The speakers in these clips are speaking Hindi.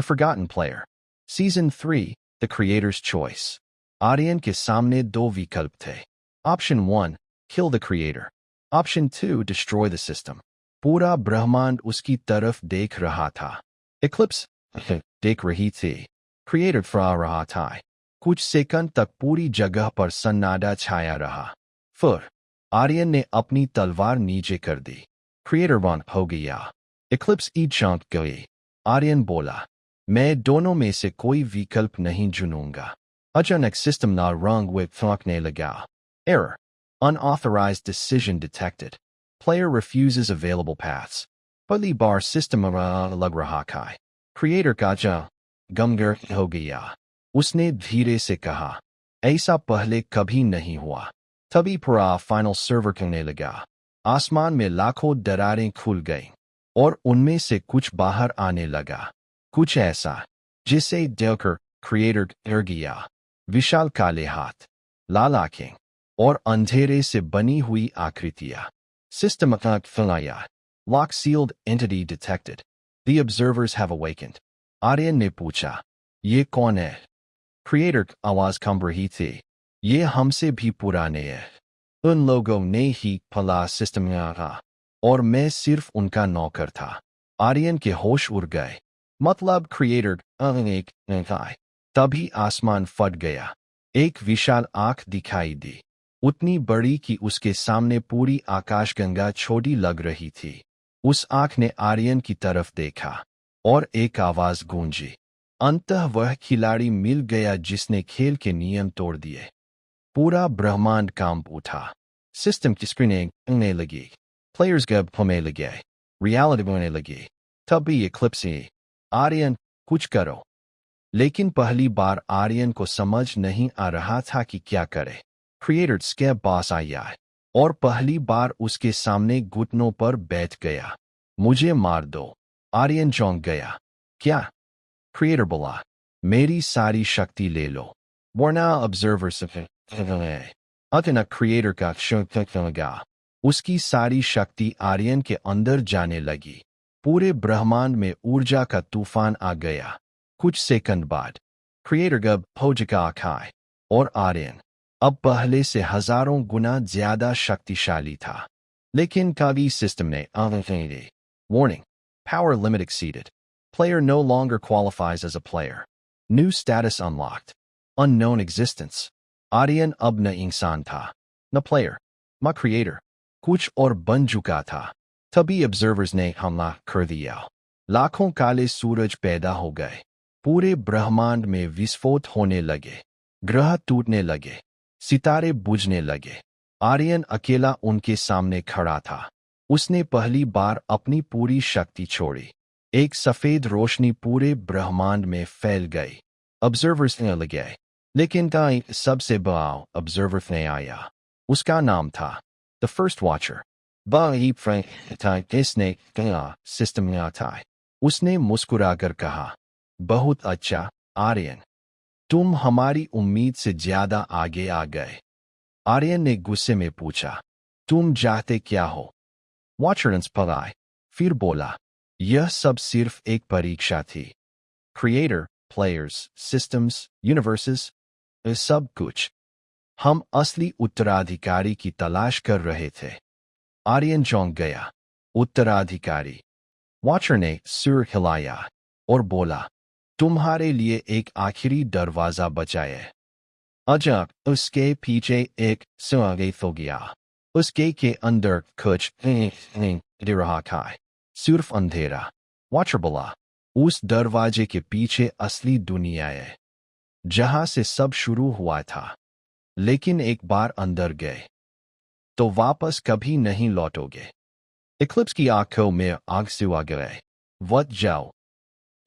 The Forgotten Player. Season 3, The Creator's Choice. Aryan के सामने दो विकल्प थे. Option 1, kill the creator. Option 2, destroy the system. पूरा ब्रह्मांड उसकी तरफ देख रहा था. Eclipse देख रही थी. Creator fra रहा था. कुछ सेकंड तक पूरी जगह पर सन्नाटा छाया रहा. फिर आर्यन ने अपनी तलवार नीचे कर दी. Creator बंद हो गया. Eclipse ईद चौंक गई. आर्यन बोला, मैं दोनों में से कोई विकल्प नहीं चुनूंगा. अचानक सिस्टम ना रंग में फंकने लगा. Error. Unauthorized decision detected. Player refuses available paths. पहली बार सिस्टम लग रहा था. Creator का गमगर हो गया. उसने धीरे से कहा, ऐसा पहले कभी नहीं हुआ. तभी पूरा फाइनल सर्वर करने लगा. आसमान में लाखों दरारें खुल गईं और उनमें से कुछ बाहर आने लगा. कुछ ऐसा जिसे देखकर क्रिएटर डर गया. विशाल काले हाथ, लाल आंखें और अंधेरे से बनी हुई आकृतियां. System फैलाया. Lock sealed entity detected. The observers have awakened. Aryan ने पूछा, ये कौन है? क्रिएटर आवाज कम रही थी. ये हमसे भी पुराने हैं. उन लोगों ने ही फला सिस्टम में था और मैं सिर्फ उनका नौकर था. आर्यन के होश उड़ गए. मतलब क्रिएटर एक था. तभी आसमान फट गया. एक विशाल आंख दिखाई दी. उतनी बड़ी कि उसके सामने पूरी आकाशगंगा छोटी लग रही थी. उस आंख ने आर्यन की तरफ देखा और एक आवाज गूंजी. अंततः वह खिलाड़ी मिल गया जिसने खेल के नियम तोड़ दिए. पूरा ब्रह्मांड कांप उठा. सिस्टम की स्क्रीनिंग उड़ने लगी. प्लेयर्स गब होने लगे. रियलिटी बनने लगी. तभी एक्लिप्स आर्यन कुछ करो. लेकिन पहली बार आर्यन को समझ नहीं आ रहा था कि क्या करे. क्रिएटर के पास आया और पहली बार उसके सामने घुटनों पर बैठ गया. मुझे मार दो. आर्यन चौंक गया. क्या? क्रिएटर बोला, मेरी सारी शक्ति ले लो वरना ऑब्जर्वर से अचानक क्रिएटर का शौक लगा. उसकी सारी शक्ति आर्यन के अंदर जाने लगी. पूरे ब्रह्मांड में ऊर्जा का तूफान आ गया. कुछ सेकंड बाद क्रिएटर गब हो चुका था और आर्यन अब पहले से हजारों गुना ज्यादा शक्तिशाली था. लेकिन कभी सिस्टम ने warning, power limit exceeded. Player no longer qualifies as a player. New status unlocked. Unknown existence. Aryan अब न इंसान था, न प्लेयर, न क्रिएटर. कुछ और बन चुका था. तभी ऑब्जर्वर्स ने हमला कर दिया. लाखों काले सूरज पैदा हो गए. पूरे ब्रह्मांड में विस्फोट होने लगे. ग्रह टूटने लगे. सितारे बुझने लगे. आर्यन अकेला उनके सामने खड़ा था. उसने पहली बार अपनी पूरी शक्ति छोड़ी. एक सफेद रोशनी पूरे ब्रह्मांड में फैल गई. ऑब्जर्वर्स ने लगे. लेकिन ताई सबसे बड़ा ऑब्जर्वर ने आया. उसका नाम था the first watcher. By Frank इसने कहा सिस्टम में आता. उसने मुस्कुराकर कहा, बहुत अच्छा आर्यन, तुम हमारी उम्मीद से ज्यादा आगे आ गए. आर्यन ने गुस्से में पूछा, तुम चाहते क्या हो? वॉचर पलाए. फिर बोला, यह सब सिर्फ एक परीक्षा थी. क्रिएटर, प्लेयर्स, सिस्टम्स, यूनिवर्सेस, सब कुछ. हम असली उत्तराधिकारी की तलाश कर रहे थे. आर्यन चौंक गया. उत्तराधिकारी? वॉचर ने सिर हिलाया और बोला, तुम्हारे लिए एक आखिरी दरवाजा बचा है. अचानक उसके पीछे एक सुराग हो गया. उसके के अंदर कुछ दिख रहा था. सिर्फ अंधेरा. वॉचर बोला, उस दरवाजे के पीछे असली दुनिया है, जहां से सब शुरू हुआ था. लेकिन एक बार अंदर गए तो वापस कभी नहीं लौटोगे. एक्लिप्स की आंखों में आंसू आ गए. वत जाओ.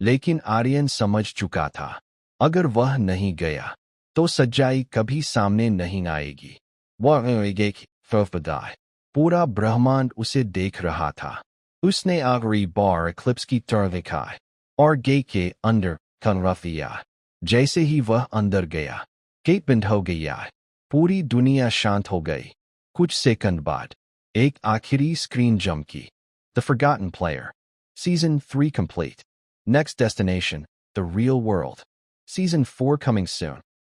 लेकिन आर्यन समझ चुका था, अगर वह नहीं गया तो सच्चाई कभी सामने नहीं आएगी. वह बदाए. पूरा ब्रह्मांड उसे देख रहा था. उसने आखिरी बार एक्लिप्स की तरफ देखा और गेट के अंदर कदम रख दिया. जैसे ही वह अंदर गया, गेट बंद हो गया. पूरी दुनिया शांत हो गई. कुछ सेकंड बाद एक आखिरी स्क्रीन चमकी. The Forgotten Player. Season 3 complete. Next destination, The Real World. Season 4 coming soon.